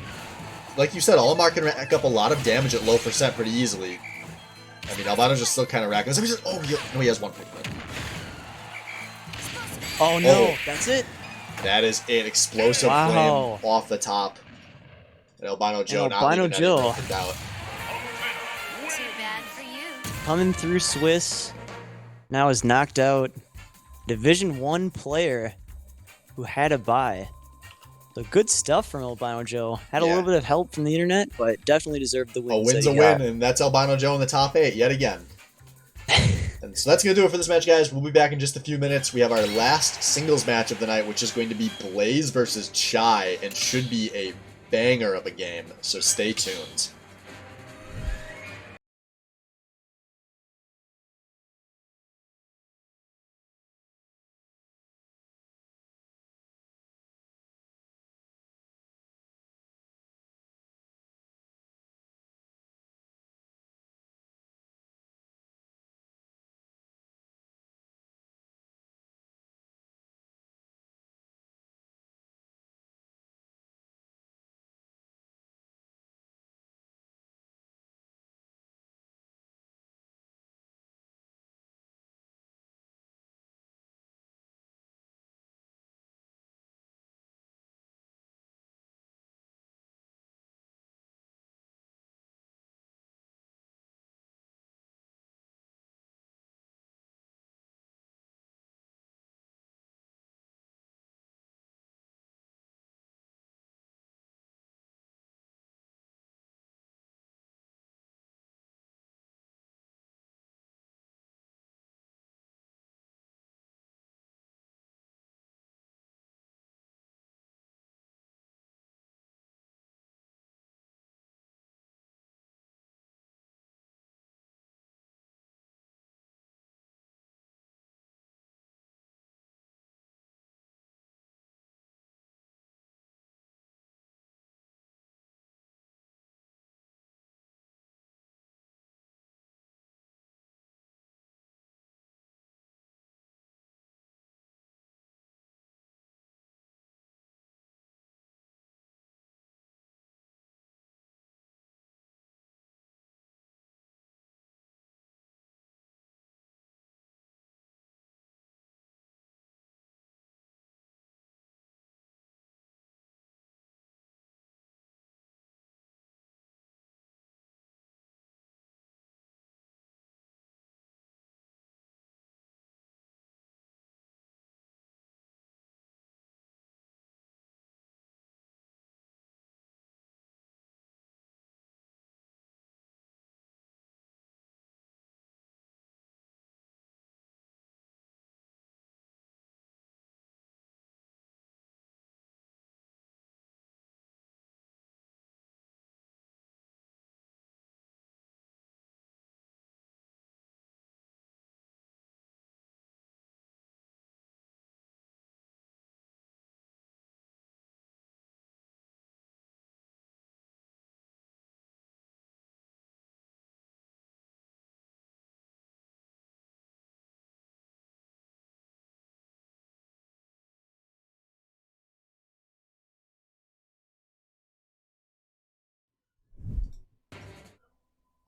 like you said, Olimar can rack up a lot of damage at low percent pretty easily. I mean, Albino's just still kind of racking. Oh, no, he has 1 Pikmin. Oh no, Oh. that's it. That is an explosive Wow. flame off the top. And Albino Joe And not Albino leaving any Joe. room for doubt. Too bad for you. Coming through Swiss. Now is knocked out. Division 1 player who had a bye. So good stuff from Albino Joe. Had a Yeah. little bit of help from the internet, but definitely deserved the win. A win's a win, and that's Albino Joe in the top 8 yet again. And so that's going to do it for this match, guys. We'll be back in just a few minutes. We have our last singles match of the night, which is going to be Blaze versus Chai, and should be a banger of a game. So stay tuned.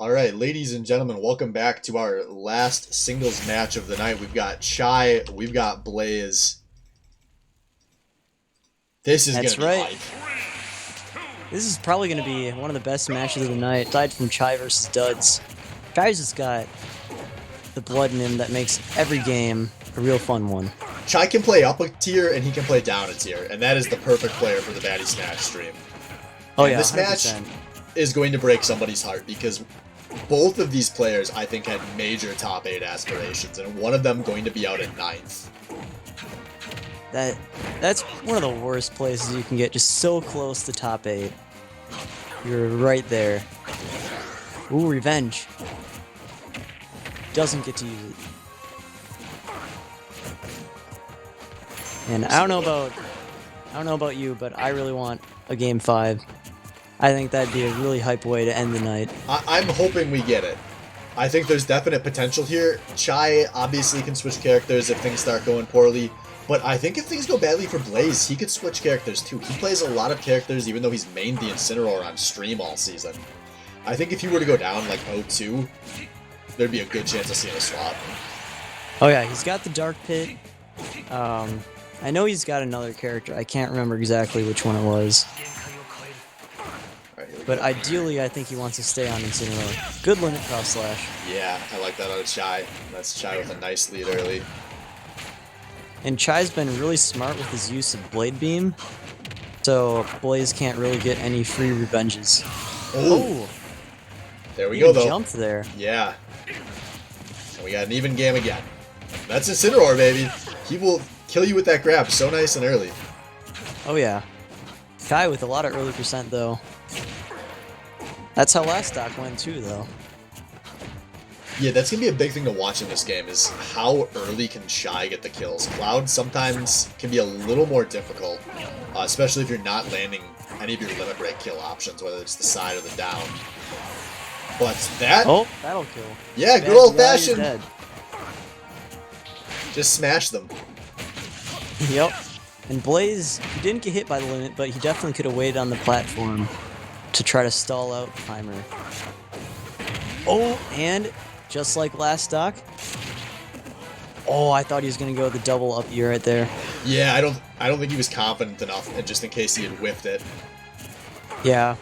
All right, ladies and gentlemen, welcome back to our last singles match of the night. We've got Chai, we've got Blaze. This is going to be right. hype. This is probably going to be one of the best matches of the night, aside from Chai versus Duds. Chai's just got the blood in him that makes every game a real fun one. Chai can play up a tier and he can play down a tier, and that is the perfect player for the Baddy Smash stream. Oh And yeah, this 100%. match is going to break somebody's heart because both of these players, I think, had major top 8 aspirations, and one of them going to be out at 9th. That's one of the worst places you can get, just so close to top 8. You're right there. Ooh, revenge. Doesn't get to use it. And I don't know about you, but I really want a game 5. I think that'd be a really hype way to end the night. I'm hoping we get it. I think there's definite potential here. Chai obviously can switch characters if things start going poorly, but I think if things go badly for Blaze, he could switch characters too. He plays a lot of characters even though he's mained the Incineroar on stream all season. I think if he were to go down like 0-2, there'd be a good chance of seeing a swap. Oh yeah, he's got the Dark Pit. I know he's got another character. I can't remember exactly which one it was. All right, here we But go. ideally, I think he wants to stay on Incineroar. Good limit cross slash. Yeah, I like that out of Chai. That's Chai with a nice lead early. And Chai's been really smart with his use of Blade Beam, so Blaze can't really get any free revenges. Oh, there we he go even though. jumped there. Yeah. And we got an even game again. That's Incineroar, baby. He will kill you with that grab so nice and early. Oh yeah. Kai with a lot of early percent though. That's how last stock went too though. Yeah, that's going to be a big thing to watch in this game, is how early can Chai get the kills. Cloud sometimes can be a little more difficult, especially if you're not landing any of your limit break kill options, whether it's the side or the down. But that, Oh, that'll kill. yeah, Bad good old guy, you're fashioned, dead. just smash them. Yep. And Blaze, he didn't get hit by the limit, but he definitely could have waited on the platform to try to stall out Timer. Oh, and just like last stock. Oh, I thought he was gonna go the double up E right there. Yeah, I don't think he was confident enough, and just in case he had whiffed it. Yeah,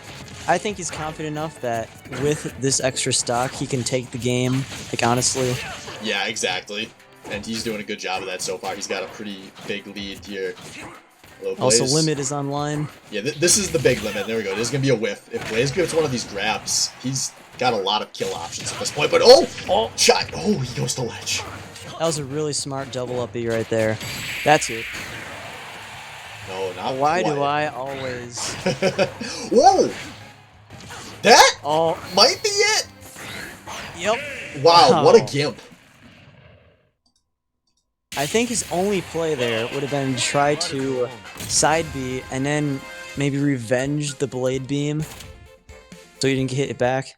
I think he's confident enough that with this extra stock, he can take the game. Like honestly. Yeah, exactly. And he's doing a good job of that so far. He's got a pretty big lead here. Hello, Blaze. Also, limit is online. Yeah, this is the big limit. There we go. This is going to be a whiff. If Blaze gets one of these grabs, he's got a lot of kill options at this point. But oh! Shot! Oh, he goes to ledge. That was a really smart double up E right there. That's it. No, not Why quite. do I always... Whoa! That Oh, might be it! yep. Wow, what a Wow. gimp. I think his only play there would have been to try to side B and then maybe revenge the Blade Beam so he didn't get it back.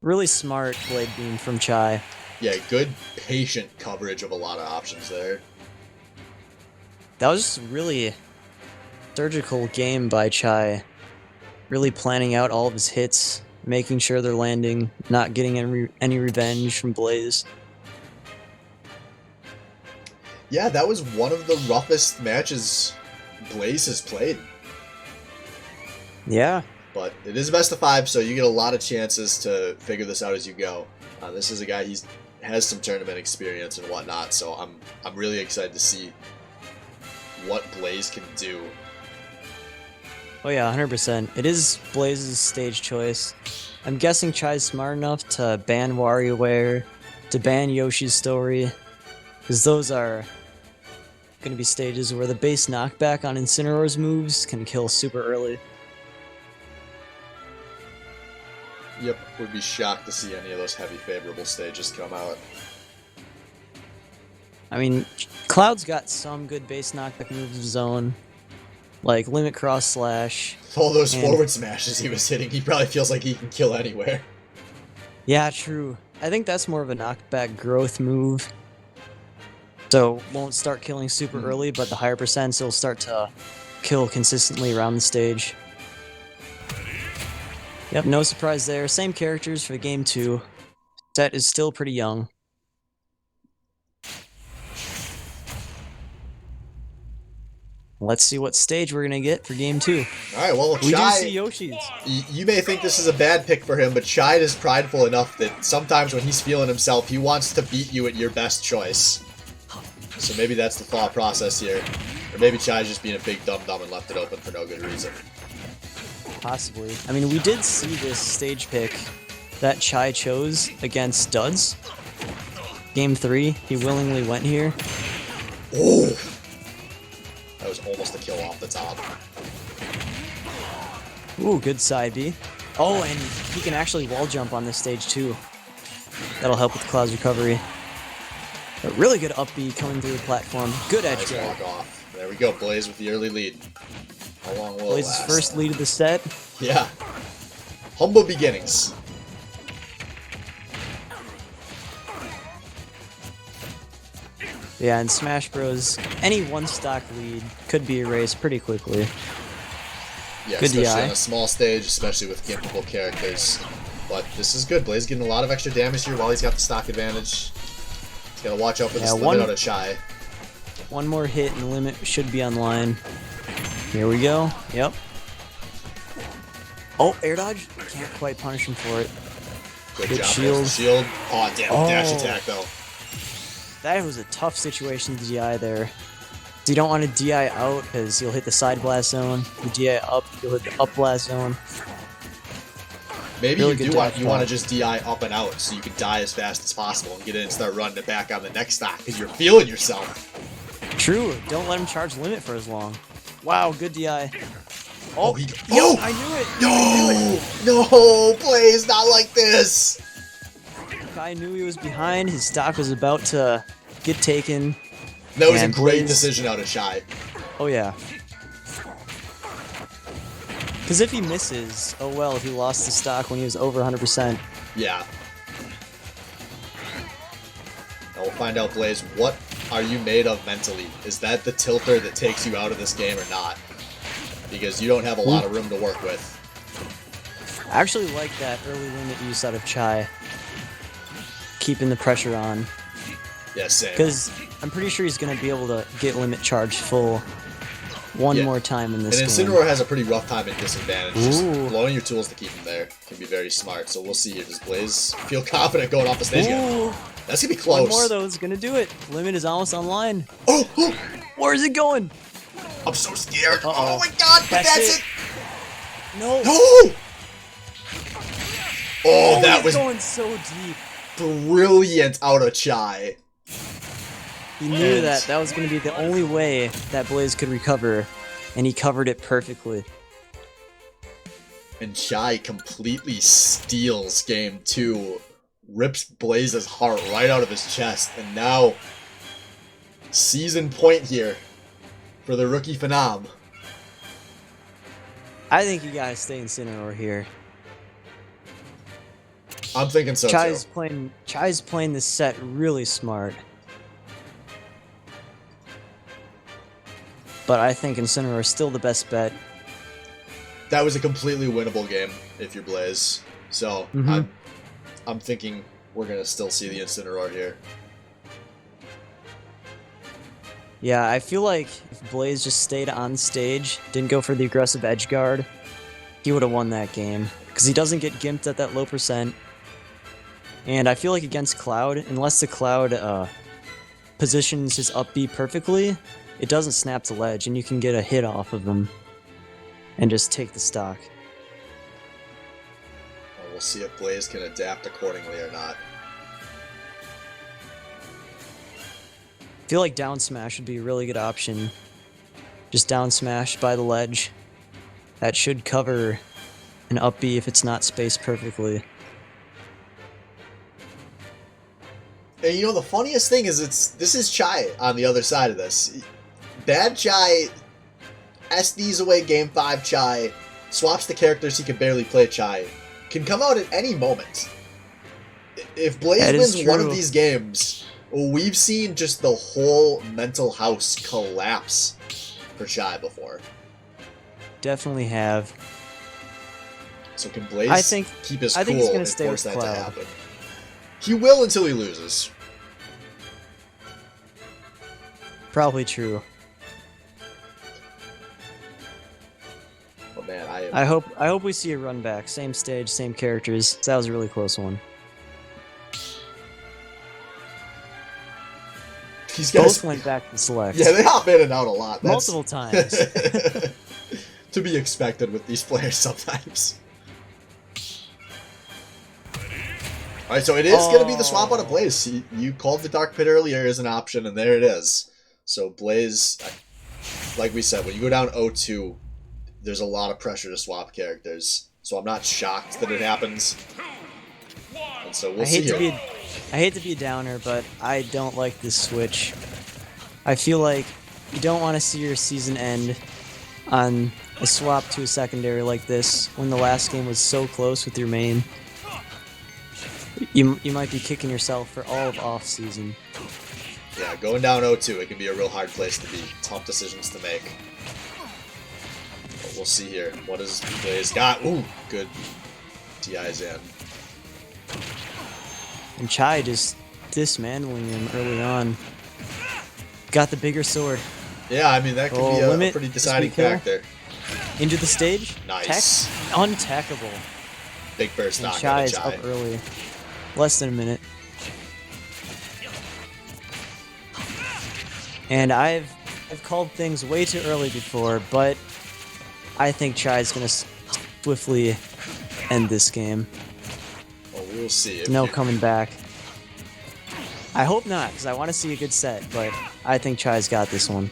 Really smart Blade Beam from Chai. Yeah, good patient coverage of a lot of options there. That was just really surgical game by Chai. Really planning out all of his hits, making sure they're landing, not getting any revenge from Blaze. Yeah, that was one of the roughest matches Blaze has played. Yeah. But it is best of 5, so you get a lot of chances to figure this out as you go. This is a guy has some tournament experience and whatnot, so I'm really excited to see what Blaze can do. Oh yeah, 100%. It is Blaze's stage choice. I'm guessing Chai's smart enough to ban WarioWare, to ban Yoshi's Story, because those are going to be stages where the base knockback on Incineroar's moves can kill super early. Yep, would be shocked to see any of those heavy favorable stages come out. I mean, Cloud's got some good base knockback moves of his own, like Limit Cross Slash. All those And- forward smashes he was hitting, he probably feels like he can kill anywhere. Yeah, true. I think that's more of a knockback growth move. So won't start killing super early, but the higher percents will start to kill consistently around the stage. Yep, no surprise there. Same characters for game 2. Set is still pretty young. Let's see what stage we're gonna get for game 2. All right, well, We do Chai, see Yoshi's. you may think this is a bad pick for him, but Chai is prideful enough that sometimes when he's feeling himself, he wants to beat you at your best choice. So maybe that's the thought process here. Or maybe Chai's just being a big dum-dum and left it open for no good reason. Possibly. I mean, we did see this stage pick that Chai chose against Duds. Game 3, he willingly went here. Oh! That was almost a kill off the top. Ooh, good side B. Oh, and he can actually wall jump on this stage too. That'll help with Cloud's recovery. A really good up B coming through the platform. Good edge Nice guard. walk off. There we go, Blaze with the early lead. How long will it Blaze's last? first lead of the set. Yeah. Humble beginnings. Yeah, in Smash Bros, any one stock lead could be erased pretty quickly. Yeah, Good especially DI. on a small stage, especially with gimpable characters. But this is good. Blaze getting a lot of extra damage here while he's got the stock advantage. He's got to watch out for this limit out of Chai. One more hit and limit should be online. Here we go. Yep. Oh, air dodge. Can't quite punish him for it. Good job. shield. There's the shield. Oh, damn. Dash Oh. attack, though. That was a tough situation to DI there. So you don't want to DI out because you'll hit the side blast zone. You DI up, you'll hit the up blast zone. Maybe Really you good do want dash you want to back. just DI up and out so you can die as fast as possible and get in and start running it back on the next stock because you're feeling yourself. True. Don't let him charge limit for as long. Wow, good DI. Oh, he. Yep, Oh! I knew it. No! Blaze, not like this! I knew he was behind. His stock was about to get taken. That was a And great Blaze- decision out of Chai. Oh yeah. Because if he misses, oh well, he lost the stock when he was over 100%. Yeah. Now we'll find out, Blaze, what are you made of mentally? Is that the tilter that takes you out of this game or not? Because you don't have a lot of room to work with. I actually like that early limit use out of Chai. Keeping the pressure on. Yeah, same. Because I'm pretty sure he's going to be able to get limit charge full one Yeah. more time in And this game. Incineroar has a pretty rough time at disadvantage. Just Ooh. blowing your tools to keep him there can be very smart. So we'll see here. Does Blaze feel confident going off the stage again? Ooh, That's going to be close. one more though is going to do it. Limit is almost online. Oh, oh, Where is it going? I'm so scared. Uh-oh. Oh my god, but that's it. No. No! Oh, that he's was going so deep. brilliant out of Chai. He knew And- that was going to be the only way that Blaze could recover, and he covered it perfectly. And Chai completely steals game 2, rips Blaze's heart right out of his chest, and now season point here for the rookie Phenom. I think you gotta stay in Incineroar here. I'm thinking so Chai's too. playing this set really smart. But I think Incineroar is still the best bet. That was a completely winnable game if you're Blaze. So Mhm. I'm thinking we're gonna still see the Incineroar here. Yeah, I feel like if Blaze just stayed on stage, didn't go for the aggressive edge guard, he would have won that game. Because he doesn't get gimped at that low percent. And I feel like against Cloud, unless the Cloud positions his up B perfectly, it doesn't snap to ledge, and you can get a hit off of him and just take the stock. Well, we'll see if Blaze can adapt accordingly or not. I feel like down smash would be a really good option. Just down smash by the ledge. That should cover an up B if it's not spaced perfectly. And you know the funniest thing is this is Chai on the other side of this. Bad Chai SDs away game 5 Chai, swaps the characters he can barely play Chai, can come out at any moment. If Blaze That is wins one of true. these games, we've seen just the whole mental house collapse for Chai before. Definitely have. So can Blaze I think keep his he's cool gonna and stay force with that to Cloud. happen? He will until he loses. Probably true. But man, I hope we see a run back. Same stage, same characters. That was a really close one. these guys Both went back to select. Yeah, they hop in and out a lot. That's Multiple times. to be expected with these players sometimes. Alright, so it is going to be the swap on a Blaze. You called the Dark Pit earlier as an option, and there it is. So Blaze, like we said, when you go down 0-2, there's a lot of pressure to swap characters. So I'm not shocked that it happens. And so we'll see here. I hate to be a downer, but I don't like this switch. I feel like you don't want to see your season end on a swap to a secondary like this when the last game was so close with your main. You might be kicking yourself for all of off-season. Yeah, going down 0-2, it can be a real hard place to be. Tough decisions to make. But we'll see here. What does Blaze got? Ooh, good TI's in. And Chai just dismantling him early on. Got the bigger sword. Yeah, I mean, that could be a limit, pretty this deciding weak kill. factor. Into the stage. Nice. Untackable. Big burst And knock Chai on is Chai. up early. Less than a minute. And I've called things way too early before, but I think Chai's gonna swiftly end this game. Well, we'll see. If No you- coming back. I hope not, because I want to see a good set, but I think Chai's got this one.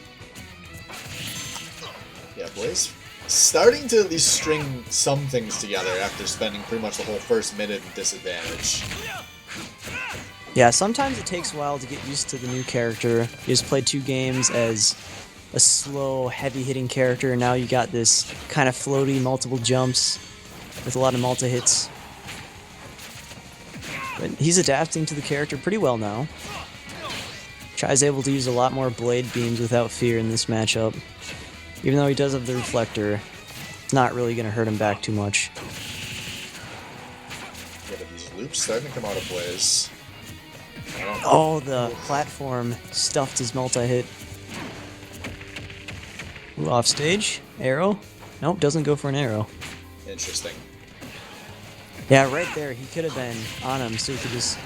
Yeah, Blaze starting to at least string some things together after spending pretty much the whole first minute in disadvantage. Yeah, sometimes it takes a while to get used to the new character. You just played 2 games as a slow, heavy-hitting character, and now you got this kind of floaty, multiple jumps with a lot of multi-hits. But he's adapting to the character pretty well now. Chai's able to use a lot more blade beams without fear in this matchup. Even though he does have the reflector, it's not really going to hurt him back too much. Yeah, but these loops starting to come out of Blaze. Oh, the platform stuffed his multi-hit. Ooh, off stage. Arrow? Nope, doesn't go for an arrow. Interesting. Yeah, right there. He could have been on him, so he could just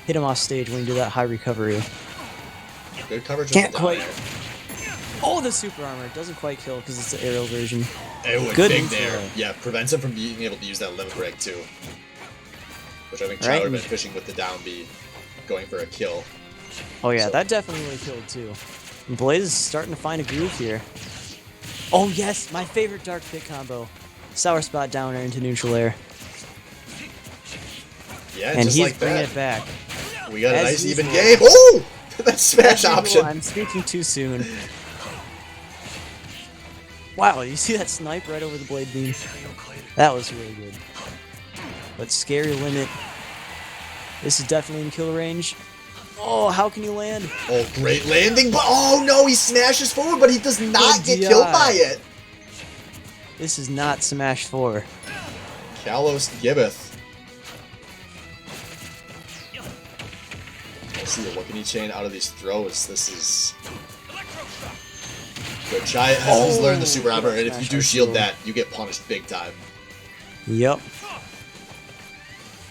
hit him off stage when he did that high recovery. Good coverage. Can't with the down quite. air. Oh, the super armor. Doesn't quite kill because it's the aerial version. It went Good big neutral. there. Yeah, prevents him from being able to use that limit break too. Which I think Chai Right. would have been fishing with the down B, going for a kill. Oh yeah, So- that definitely would have killed too. And Blaze is starting to find a groove here. Oh yes, my favorite Dark Pit combo. Sour Spot down air into neutral air. Yeah, And just he's like bringing that. it back. We got a as nice even usual. game. Oh! That smash As usual, option. I'm speaking too soon. Wow, you see that snipe right over the blade beam? That was really good. But scary limit. This is definitely in kill range. Oh, how can you land? Oh, great landing, but oh no, he smashes forward, but he does not Good get DI. killed by it. This is not Smash 4. Kalos Gibbeth. Let's see what can he chain out of these throws. This is good. Chai has learned the super armor, and if you do shield that, you get punished big time. Yep.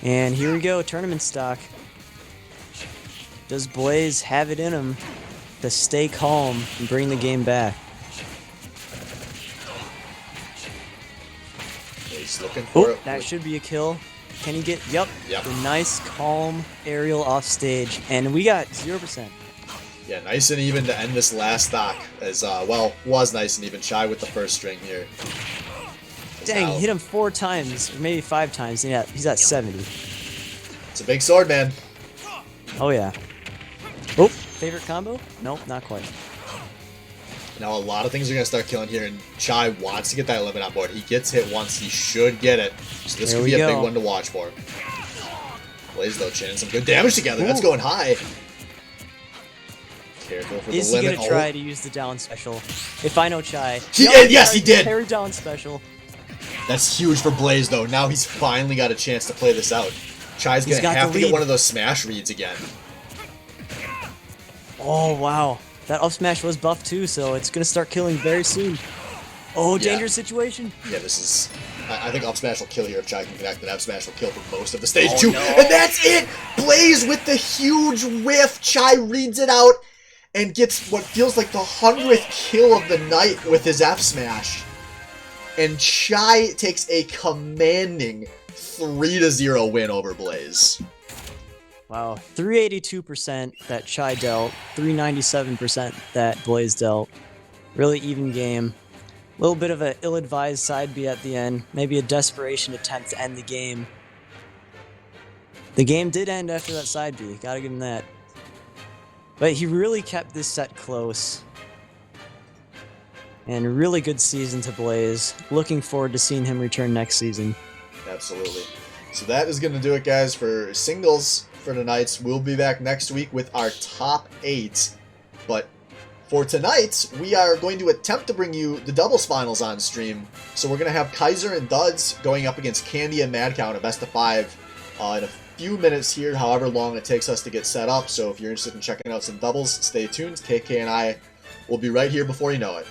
And here we go, tournament stock. Does Blaze have it in him to stay calm and bring the game back? He's looking for Oh, it. that should be a kill. Can he get? Yep. Yep. The nice, calm aerial off stage, and we got 0%. Yeah, nice and even to end this last stock. As well, was nice and even. Chai with the first string here. Dang, Now, he hit him 4 times, or maybe 5 times. Yeah, he's at 70. It's a big sword, man. Oh yeah. Oh, favorite combo? Nope, not quite. Now a lot of things are gonna start killing here, and Chai wants to get that limit on board. He gets hit once, he should get it. So this There could we be a go. big one to watch for. Blaze though, chaining some good damage together. That's Ooh. going high. Careful for Is the he limit. gonna try to use the down special? If I know Chai. He Nope, did, yes, he tried the did. Parry down special. That's huge for Blaze, though. Now he's finally got a chance to play this out. Chai's He's gonna got have the to get lead. one of those smash reads again. Oh, wow. That up smash was buffed too, so it's going to start killing very soon. Oh, Yeah. dangerous situation. Yeah, this is... I think up smash will kill here if Chai can connect, and up smash will kill for most of the stage, Oh, too. no. And that's it! Blaze with the huge whiff. Chai reads it out and gets what feels like the 100th kill of the night with his F smash. And Chai takes a commanding 3-0 win over Blaze. Wow. 382% that Chai dealt, 397% that Blaze dealt. Really even game. A little bit of an ill-advised side B at the end. Maybe a desperation attempt to end the game. The game did end after that side B. Gotta give him that. But he really kept this set close. And really good season to Blaze. Looking forward to seeing him return next season. Absolutely. So that is going to do it, guys, for singles for tonight. We'll be back next week with our top 8. But for tonight, we are going to attempt to bring you the doubles finals on stream. So we're going to have Kaiser and Duds going up against Candy and Madcow in a best of 5 in a few minutes here, however long it takes us to get set up. So if you're interested in checking out some doubles, stay tuned. KK and I will be right here before you know it.